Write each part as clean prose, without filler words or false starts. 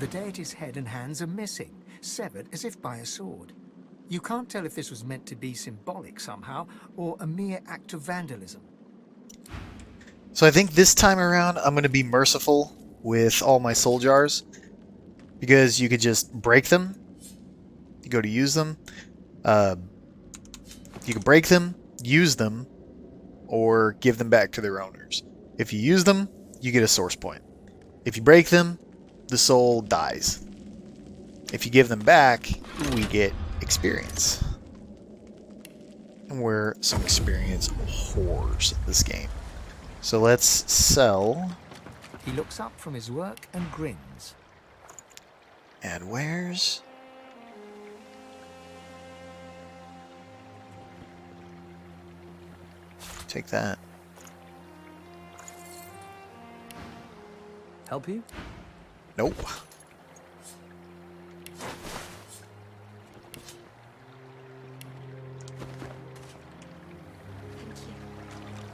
The deity's head and hands are missing, severed as if by a sword. You can't tell if this was meant to be symbolic somehow, or a mere act of vandalism. So I think this time around I'm going to be merciful with all my soul jars, because you could just break them. You go to use them. You can break them, use them, or give them back to their owners. If you use them, you get a source point. If you break them, the soul dies. If you give them back, we get experience. And we're some experience whores at this game. So let's sell. He looks up from his work and grins. And wares. Take that. Help you? Nope.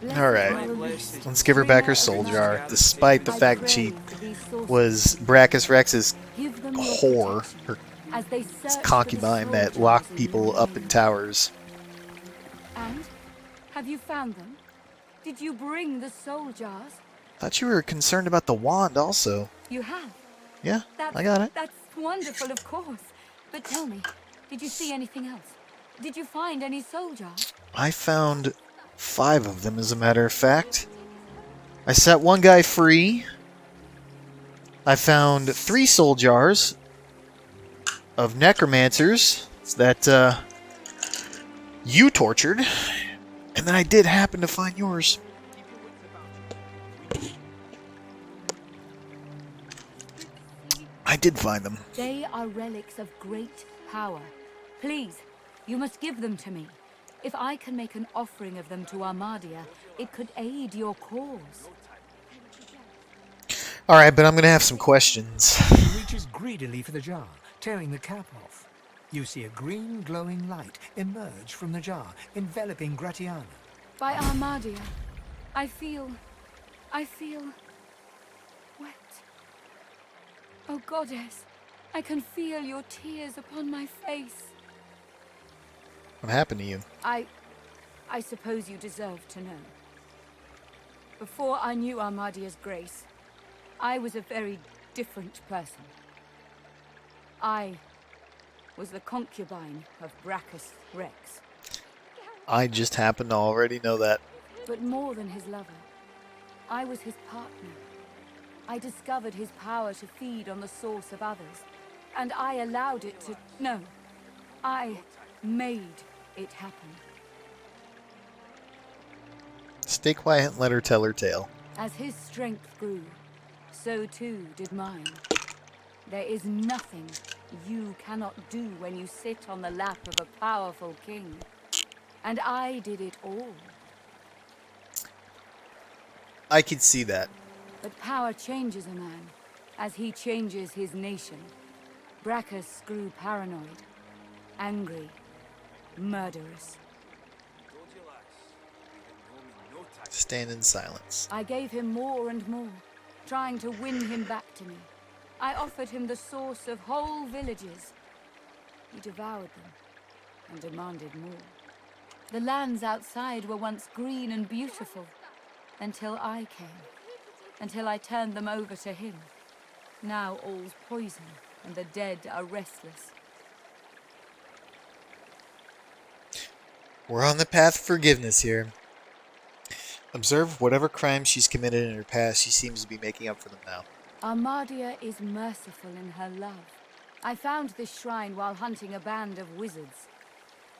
Alright, let's give her back her soul jar, despite the fact she was Brachus Rex's whore, her concubine that locked people up in towers. And? Have you found them? Did you bring the soul jars? Thought you were concerned about the wand also. You have? Yeah, I got it. That's wonderful, of course. But tell me, did you see anything else? Did you find any soul jars? I found 5 of them, as a matter of fact. I set one guy free. I found 3 soul jars of necromancers that you tortured. And then I did happen to find yours. I did find them. They are relics of great power. Please, you must give them to me. If I can make an offering of them to Armadia, it could aid your cause. Alright, but I'm going to have some questions. He reaches greedily for the jar, tearing the cap off. You see a green glowing light emerge from the jar, enveloping Gratiana. By Armadia, I feel wet. Oh, goddess, I can feel your tears upon my face. What happened to you? I suppose you deserve to know. Before I knew Armadia's grace, I was a very different person. I was the concubine of Brachus Rex. I just happen to already know that. But more than his lover, I was his partner. I discovered his power to feed on the source of others, and I allowed it to... No, I made it happen. Stay quiet and let her tell her tale. As his strength grew, so too did mine. There is nothing you cannot do when you sit on the lap of a powerful king. And I did it all. I could see that. But power changes a man, as he changes his nation. Brachus grew paranoid, angry, murderous. Stand in silence. I gave him more and more, trying to win him back to me. I offered him the source of whole villages. He devoured them and demanded more. The lands outside were once green and beautiful, until I came. Until I turned them over to him. Now all's poison, and the dead are restless. We're on the path of forgiveness here. Observe whatever crimes she's committed in her past, she seems to be making up for them now. Armadia is merciful in her love. I found this shrine while hunting a band of wizards.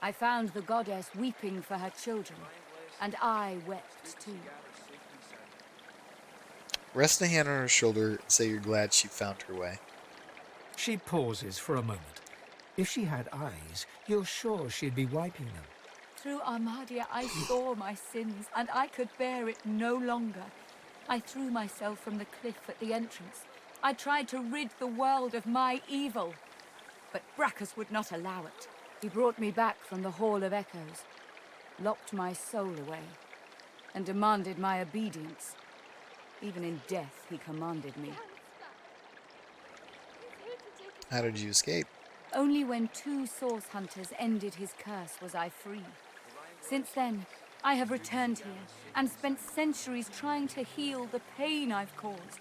I found the goddess weeping for her children, and I wept too. Rest a hand on her shoulder and say you're glad she found her way. She pauses for a moment. If she had eyes, you're sure she'd be wiping them. Through Armadia, I saw my sins, and I could bear it no longer. I threw myself from the cliff at the entrance. I tried to rid the world of my evil. But Brachus would not allow it. He brought me back from the Hall of Echoes, locked my soul away, and demanded my obedience. Even in death, he commanded me. How did you escape? Only when 2 source hunters ended his curse was I free. Since then, I have returned here and spent centuries trying to heal the pain I've caused.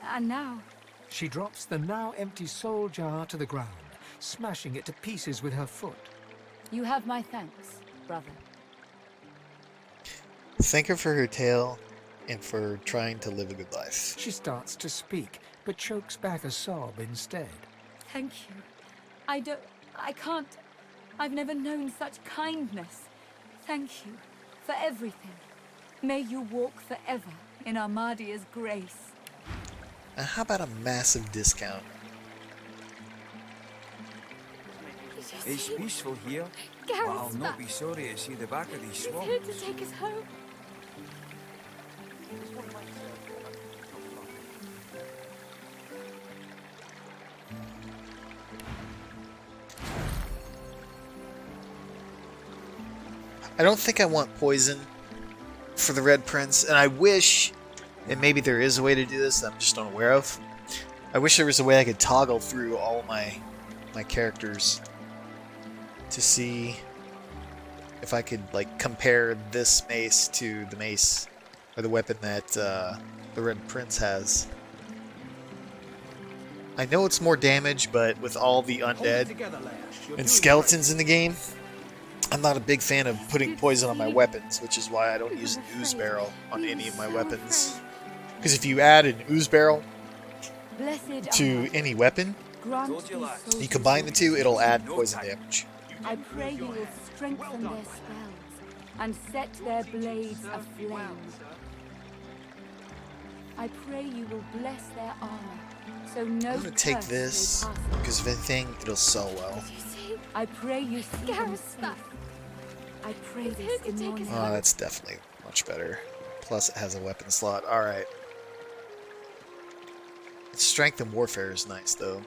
And now, She drops the now empty soul jar to the ground, smashing it to pieces with her foot. you have my thanks, brother. Thank her for her tale and for trying to live a good life. She starts to speak, but chokes back a sob instead. Thank you. I can't. I've never known such kindness. Thank you for everything. May you walk forever in Armadia's grace. Now, how about a massive discount? It's peaceful here, but I'll not be sorry to see the back of these swamps. Here to take us home. I don't think I want poison for the Red Prince, and I wish, and maybe there is a way to do this that I'm just unaware of. I wish there was a way I could toggle through all my characters to see if I could like compare this mace to the mace or the weapon that the Red Prince has. I know it's more damage, but with all the undead and skeletons in the game, I'm not a big fan of putting poison on my weapons, which is why I don't use an ooze barrel on any of my weapons. Because if you add an ooze barrel to any weapon, you combine the two, it'll add poison damage. I pray you will strengthen their spells and set their blades aflame. I pray you will bless their armor, so no I'm gonna take curse this, may pass it. because if anything, it'll sell well. I pray you see them safe. I pray this in your name. Oh, that's definitely much better. Plus it has a weapon slot. Alright. Strength and warfare is nice, though.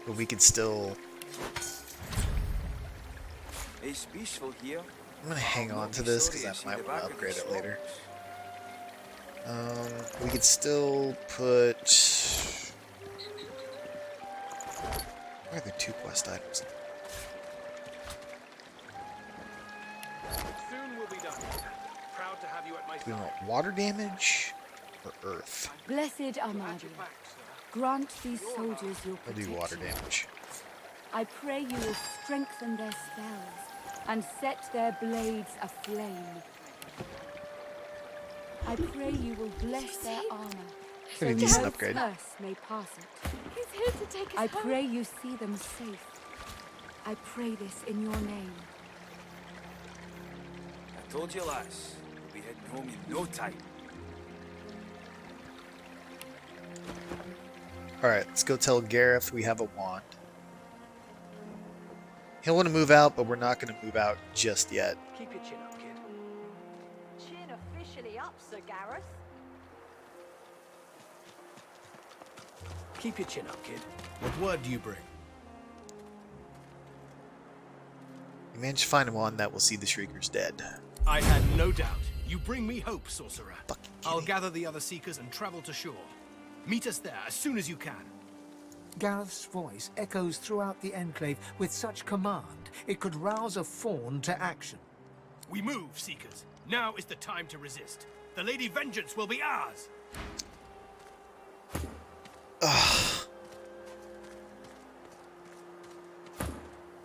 But we could still... It's peaceful here. I'm gonna hang on to this because I might want to upgrade it later. We could still put... Where are the 2 quest items? Soon we'll be done. Proud to have you at my Do we side. want water damage or earth? Blessed Armadia, grant these soldiers your We'll protection. do water damage. I pray you will strengthen their spells and set their blades aflame. I pray you will bless their armor, so Pretty decent no upgrade. curse may pass it. He's here to take us I pray you see them safe. I pray this in your name. I told you, lass. We'll be heading home in no time. Alright, let's go tell Gareth we have a wand. He'll want to move out, but we're not going to move out just yet. Keep your chin up, kid. Chin officially up, Sir Gareth. Keep your chin up, kid. What word do you bring? You managed to find a wand that will see the Shriekers dead. I had no doubt. You bring me hope, sorcerer. Fucking I'll kidding. gather the other seekers and travel to shore. Meet us there as soon as you can. Gareth's voice echoes throughout the enclave with such command it could rouse a fawn to action. We move, seekers. Now is the time to resist. The Lady Vengeance will be ours.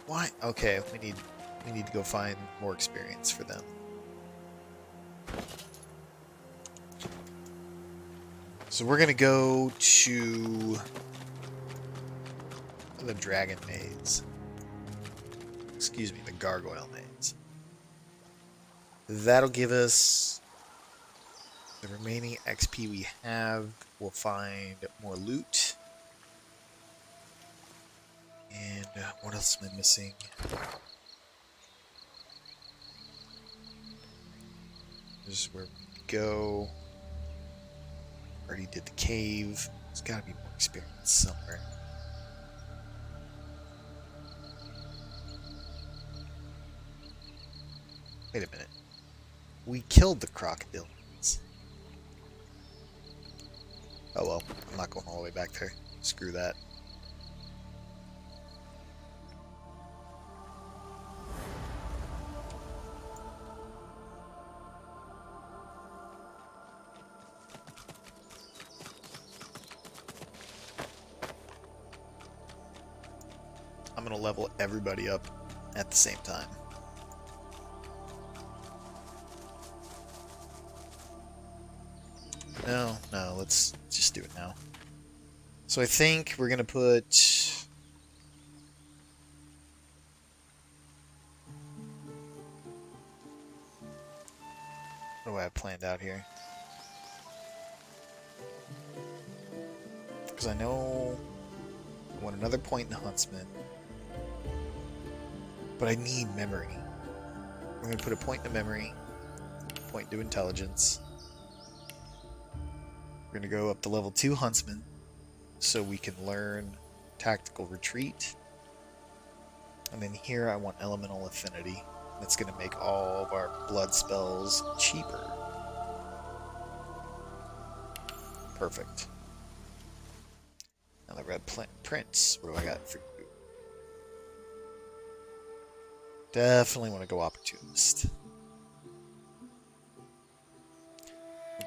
Why? Okay, we need to go find more experience for them. So we're gonna go to the dragon maze. Excuse me, the gargoyle maze. That'll give us the remaining XP we have. We'll find more loot. And what else am I missing? This is where we go. Already did the cave. There's gotta be more experience somewhere. Wait a minute. We killed the crocodile. Oh well, I'm not going all the way back there. Screw that. I'm gonna level everybody up at the same time. No, let's just do it now. So I think we're gonna put... What do I have planned out here? Because I know I want another point in the Huntsman. But I need memory. We're going to put a point in memory, point to intelligence. We're going to go up to level 2 Huntsman so we can learn tactical retreat. And then here I want elemental affinity. That's going to make all of our blood spells cheaper. Perfect. Now the red prince. What do I got for you? Definitely want to go opportunist.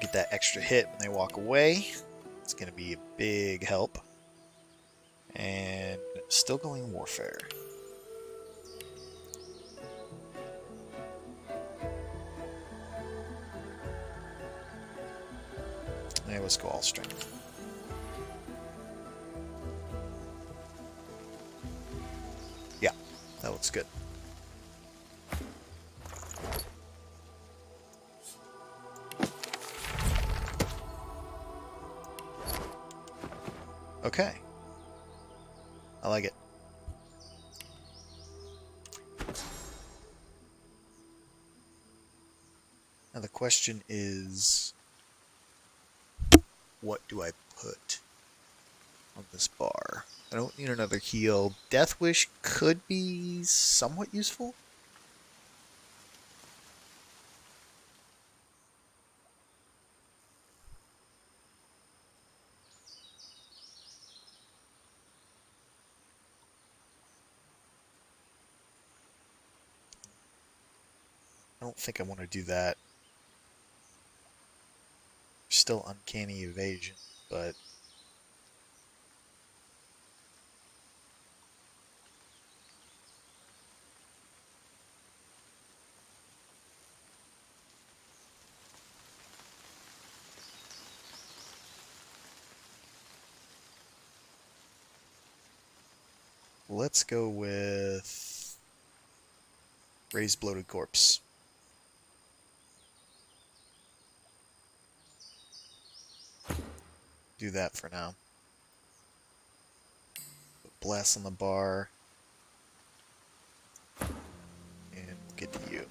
Get that extra hit when they walk away. It's going to be a big help. And still going warfare. Yeah, let's go all strength. Yeah, that looks good. Okay. I like it. Now the question is, what do I put on this bar? I don't need another heal. Death Wish could be somewhat useful. I don't think I want to do that. Still uncanny evasion, but let's go with Raised Bloated Corpse. Do that for now. Put Bless on the bar. And we'll get to you.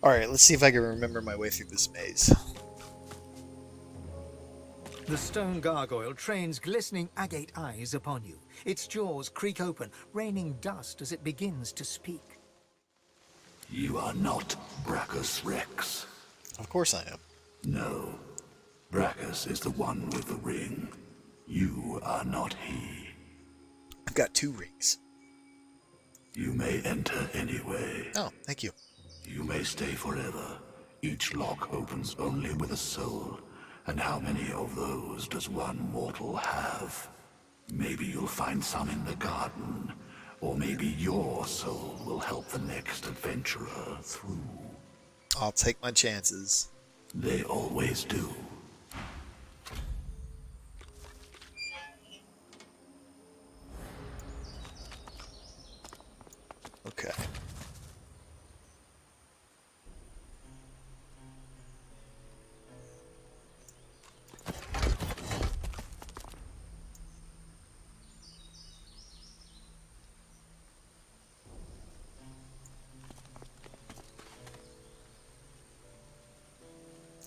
Alright, let's see if I can remember my way through this maze. The stone gargoyle trains glistening agate eyes upon you. Its jaws creak open, raining dust as it begins to speak. You are not Brachus Rex. Of course I am. No. Brachus is the one with the ring. You are not he. I've got 2 rings. You may enter anyway. Oh, thank you. You may stay forever. Each lock opens only with a soul. And how many of those does one mortal have? Maybe you'll find some in the garden. Or maybe your soul will help the next adventurer through. I'll take my chances. They always do. Okay.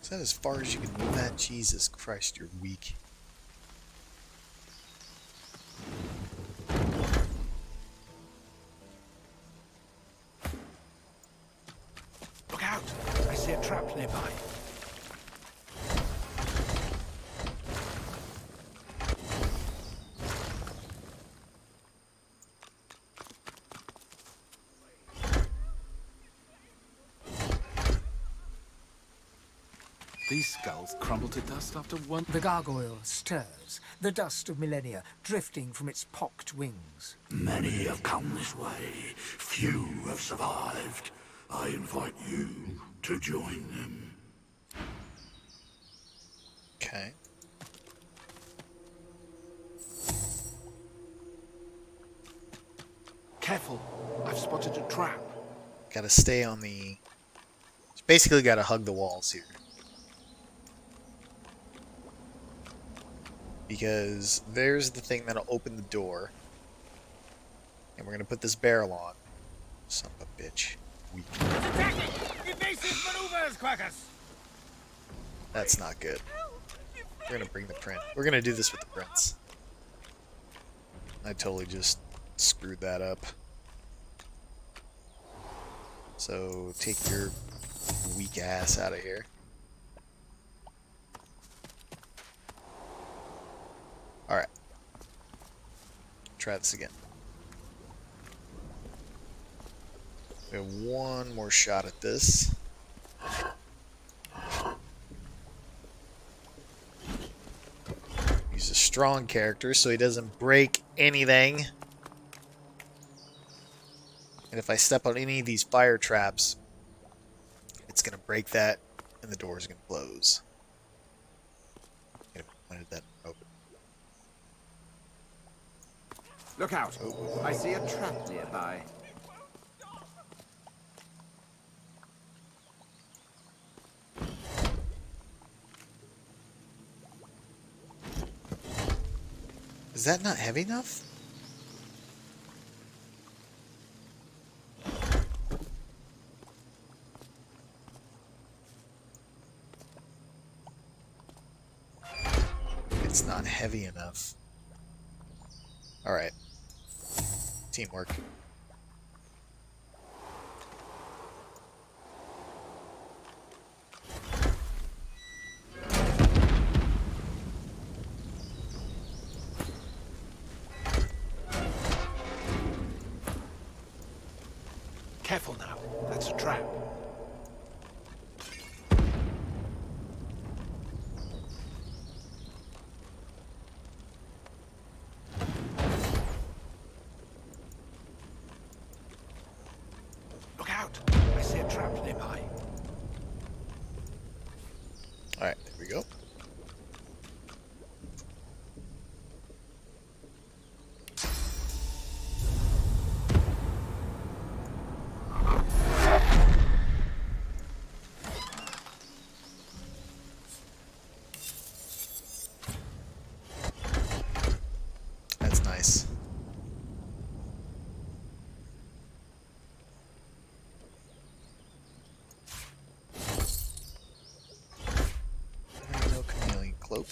Is that as far as you can move that? Jesus Christ, you're weak. Look out! I see a trap nearby. These skulls crumble to dust after one... The gargoyle stirs, the dust of millennia drifting from its pocked wings. Many have come this way. Few have survived. I invite you to join them. Okay. Careful! I've spotted a trap. Gotta stay on the... Basically gotta hug the walls here. Because there's the thing that'll open the door. And we're gonna put this barrel on. Son of a bitch. Weak. Attacking! Evasive maneuvers, Quackers! That's not good. We're gonna bring the print. We're gonna do this with the prints. I totally just screwed that up. So take your weak ass out of here. Alright. Try this again. We have one more shot at this. He's a strong character, so he doesn't break anything. And if I step on any of these fire traps, it's going to break that, and the door is going to close. When did that open? Look out! I see a trap nearby. Is that not heavy enough? It's not heavy enough. Alright. Teamwork. Careful now. That's a trap. Look out! I see a trap nearby. Alright, there we go. That's nice. No chameleon cloak.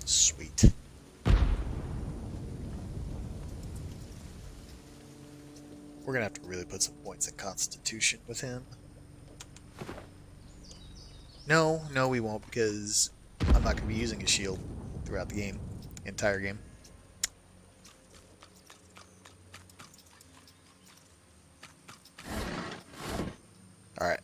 Sweet. We're gonna have to really put some points in Constitution with him. No, we won't, because I'm not gonna be using a shield throughout the game, entire game. Alright.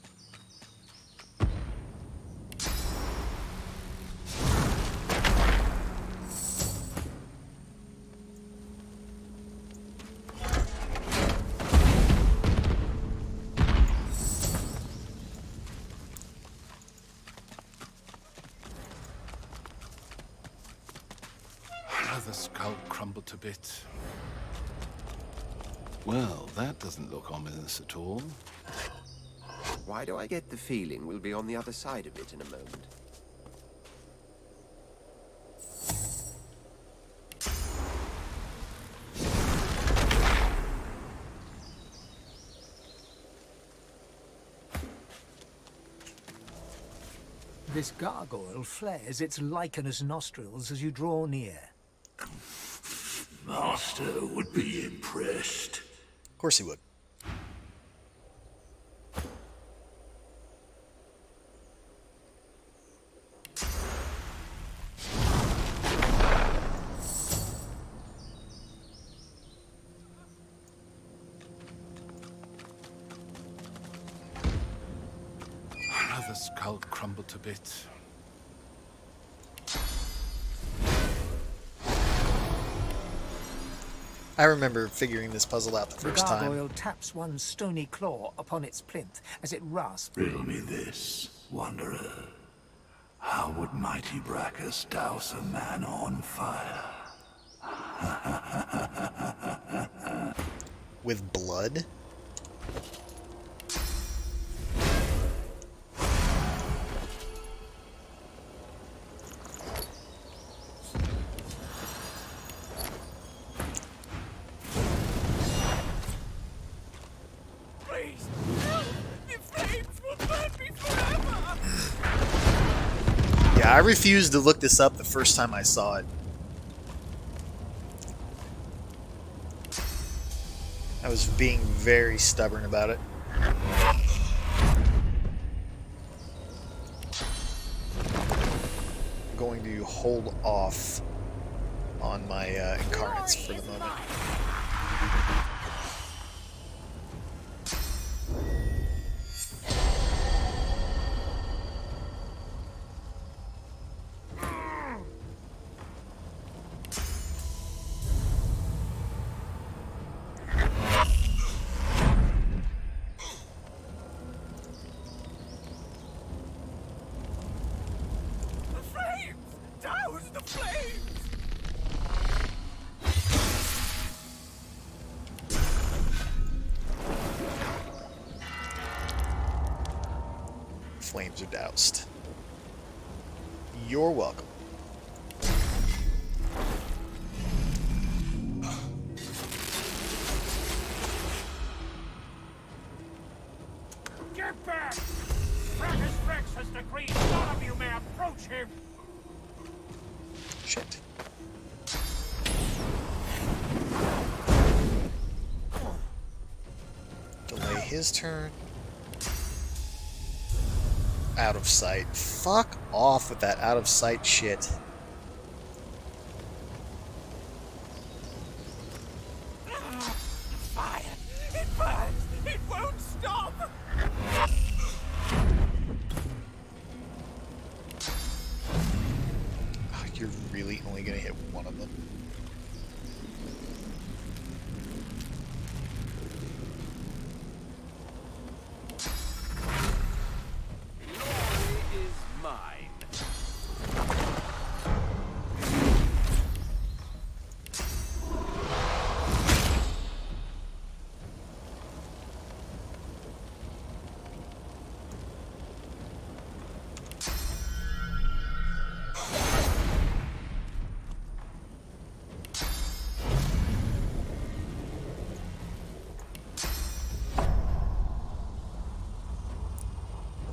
Another skull crumbled to bits. Well, that doesn't look ominous at all. Why do I get the feeling we'll be on the other side of it in a moment? This gargoyle flares its lichenous nostrils as you draw near. Master would be impressed. Of course he would. Another skull crumbled to bits. I remember figuring this puzzle out the The first time. gargoyle taps one stony claw upon its plinth as it rasps. Riddle me this, wanderer. How would mighty Brachus douse a man on fire? With blood? Please! No! The flames will burn me forever! Yeah, I refused to look this up the first time I saw it. I was being very stubborn about it. I'm going to hold off on my incarnates for the moment. The flames! Douse the flames! Flames are doused. You're welcome. Get back! Brachus Rex has decreed none of you may approach him! Shit. Delay his turn. Out of sight. Fuck off with that out of sight shit. Fire! It burns! It won't stop! Oh, you're really only gonna hit one of them. Glory is mine.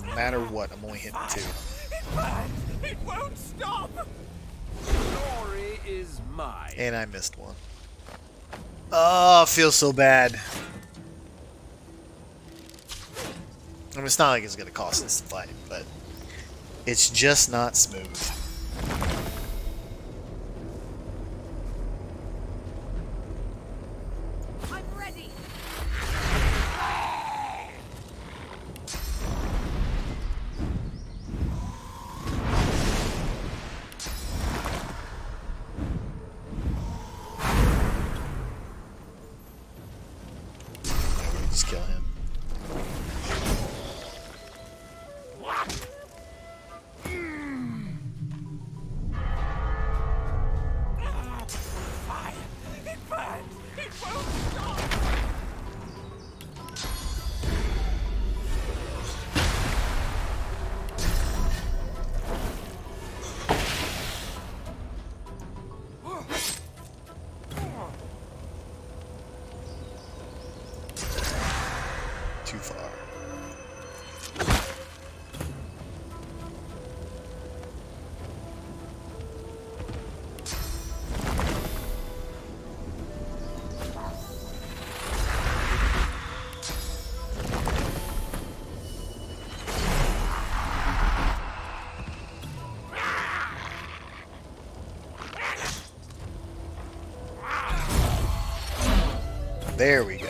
No matter what, I'm only hitting two. It burns! It won't stop! Glory is mine. And I missed one. Oh, I feel so bad. I mean, it's not like it's gonna cost us to fight, but it's just not smooth. I'm ready. Just kill him. There we go.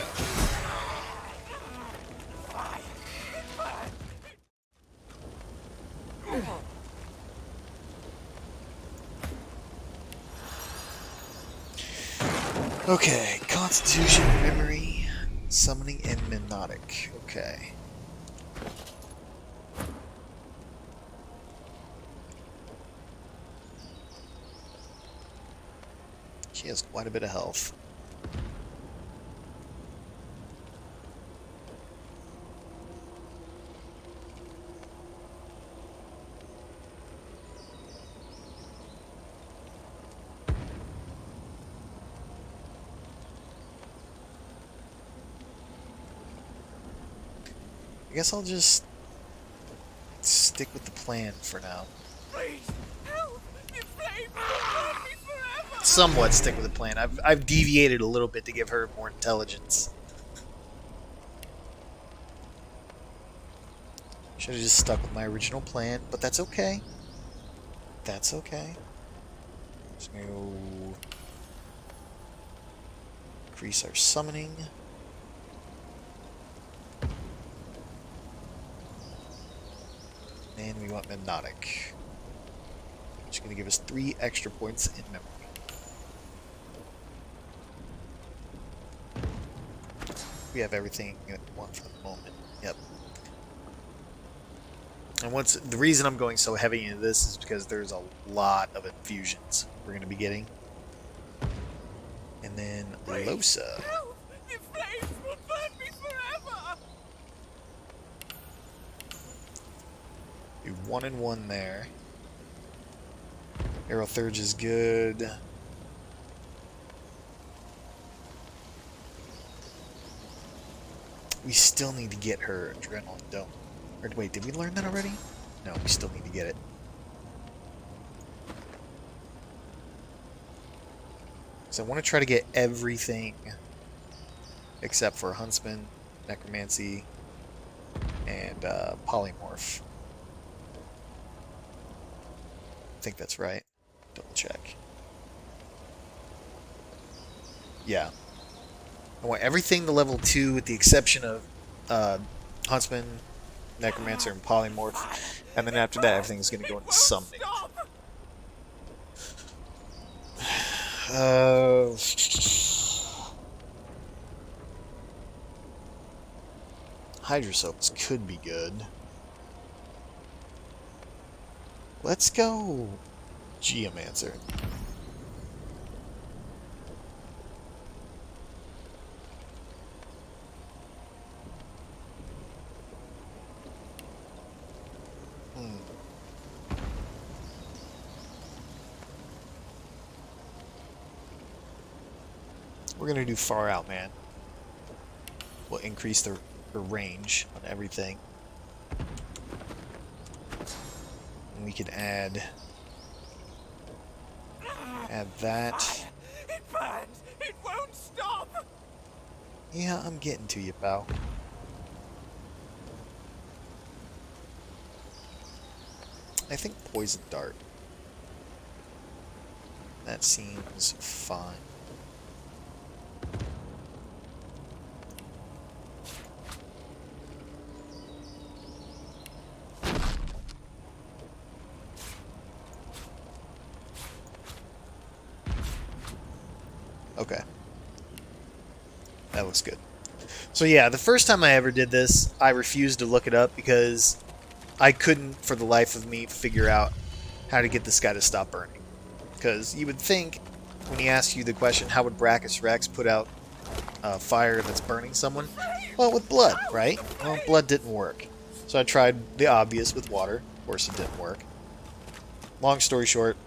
Okay, Constitution, Memory, Summoning, and Hypnotic. Okay. She has quite a bit of health. I guess I'll just stick with the plan for now. Please, help! The flames will burn me forever! Somewhat stick with the plan. I've deviated a little bit to give her more intelligence. Should have just stuck with my original plan, but that's okay. That's okay. Just gonna go increase our summoning. And we want Hypnotic. Which is going to give us 3 extra points in memory. We have everything we want for the moment. Yep. And the reason I'm going so heavy into this is because there's a lot of infusions we're going to be getting. And then Losa. Help! The flames will burn me forever! Do 1 and 1 there. Aerothurge is good. We still need to get her Adrenaline Dome. Or wait, did we learn that already? No, we still need to get it. So I want to try to get everything except for Huntsman, Necromancy, and Polymorph. I think that's right. Double check. Yeah. I want everything to level 2 with the exception of Huntsman, Necromancer, and Polymorph. And then after that, everything's going to go into Summoning. Hydrosols could be good. Let's go Geomancer. We're gonna do Far Out Man. We'll increase the range on everything. And we could add that. It burns! It won't stop! Yeah, I'm getting to you, pal. I think Poison Dart. That seems fine. Okay. That looks good. So yeah, the first time I ever did this, I refused to look it up because I couldn't, for the life of me, figure out how to get this guy to stop burning. Because you would think, when he asks you the question, how would Brachus Rex put out fire that's burning someone? Well, with blood, right? Well, blood didn't work. So I tried the obvious with water. Of course, it didn't work. Long story short...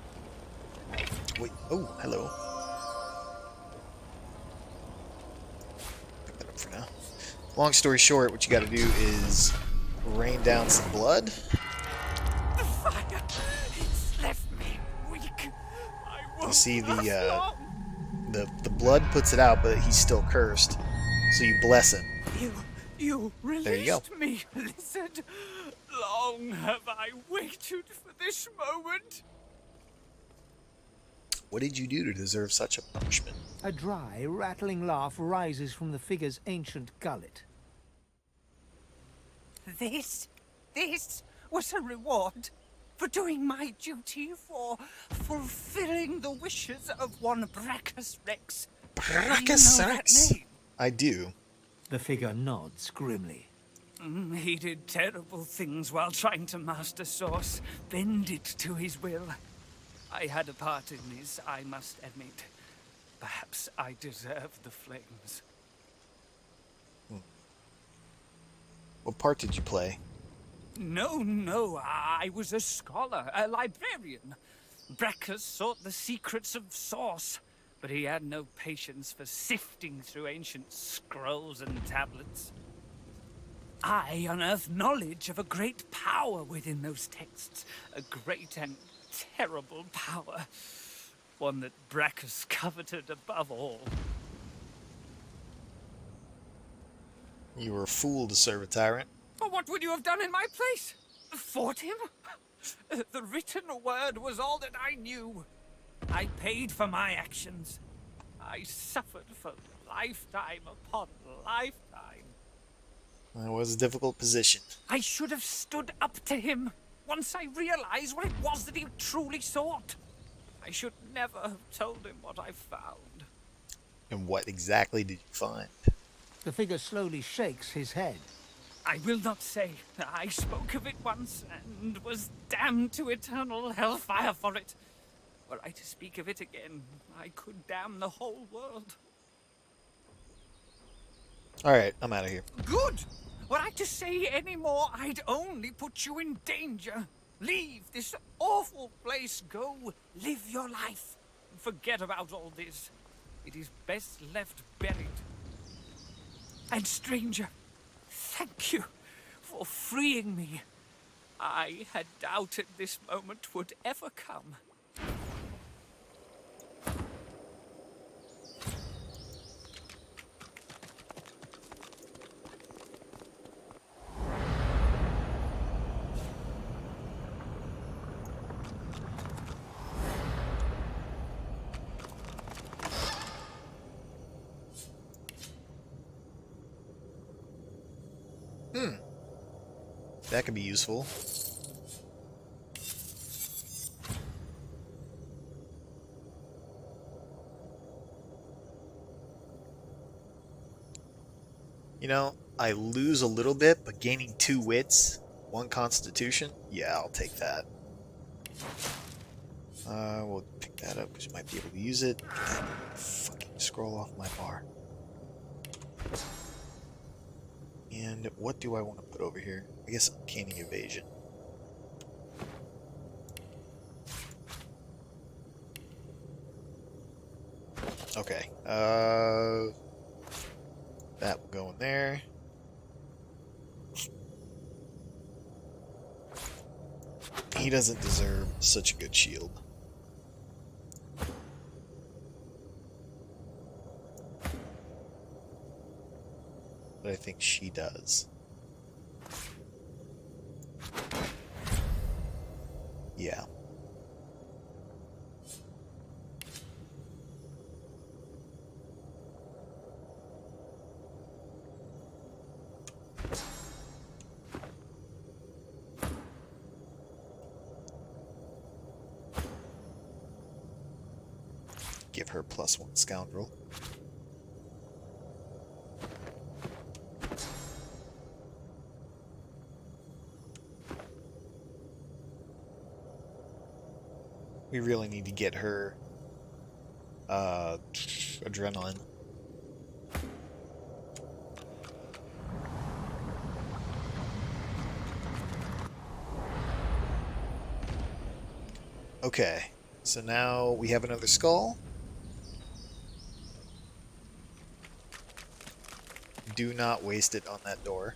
Wait, oh, hello. Long story short, what you gotta do is rain down some blood. The fire! It's left me weak. I won't You see last the blood puts it out, but he's still cursed. So you bless him. You There you go. released me, lizard. Long have I waited for this moment. What did you do to deserve such a punishment? A dry, rattling laugh rises from the figure's ancient gullet. This was a reward for doing my duty, for fulfilling the wishes of one Brachus Rex. Brachus Rex? I do. The figure nods grimly. He did terrible things while trying to master Source, bend it to his will. I had a part in this, I must admit. Perhaps I deserve the flames. What part did you play? No, I was a scholar, a librarian. Brachus sought the secrets of Source, but he had no patience for sifting through ancient scrolls and tablets. I unearthed knowledge of a great power within those texts, a great and terrible power, one that Brachus coveted above all. You were a fool to serve a tyrant. But what would you have done in my place? Fought him? The written word was all that I knew. I paid for my actions. I suffered for lifetime upon lifetime. It was a difficult position. I should have stood up to him once I realized what it was that he truly sought. I should never have told him what I found. And what exactly did you find? The figure slowly shakes his head. I will not say. I spoke of it once and was damned to eternal hellfire for it. Were I to speak of it again, I could damn the whole world. Alright, I'm out of here. Good! Were I to say any more, I'd only put you in danger. Leave this awful place. Go live your life. Forget about all this. It is best left buried. And stranger, thank you for freeing me. I had doubted this moment would ever come. That could be useful. You know, I lose a little bit, but gaining 2 wits, 1 constitution, yeah, I'll take that. We'll pick that up because you might be able to use it. Fucking scroll off my bar. And what do I want to put over here? I guess uncanny evasion. Okay. That will go in there. He doesn't deserve such a good shield. But I think she does. Yeah. Give her +1 scoundrel. We really need to get her adrenaline. Okay, so now we have another skull. Do not waste it on that door.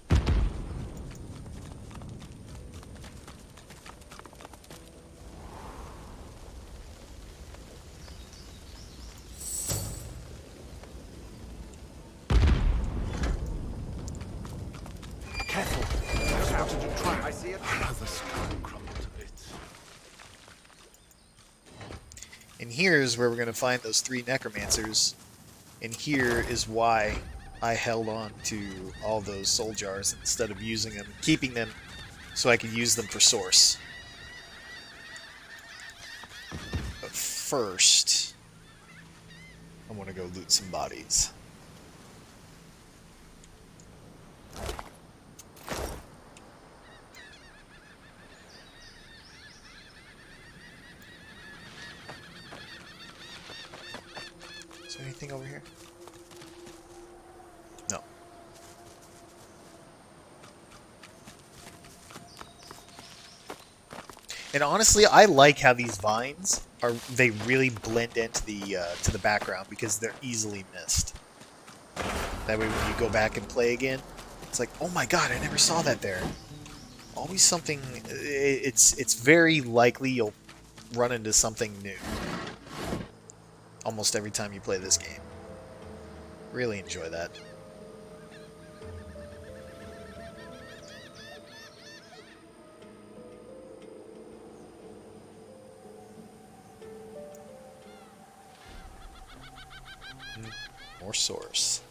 And here's where we're going to find those 3 necromancers. And here is why I held on to all those soul jars instead of using them, keeping them so I could use them for source. But first, I want to go loot some bodies. Is there anything over here? No. And honestly, I like how these vines they really blend into the to the background because they're easily missed. That way when you go back and play again, it's like, oh my god, I never saw that there. Always something, it's very likely you'll run into something new. Almost every time you play this game. Really enjoy that. More source.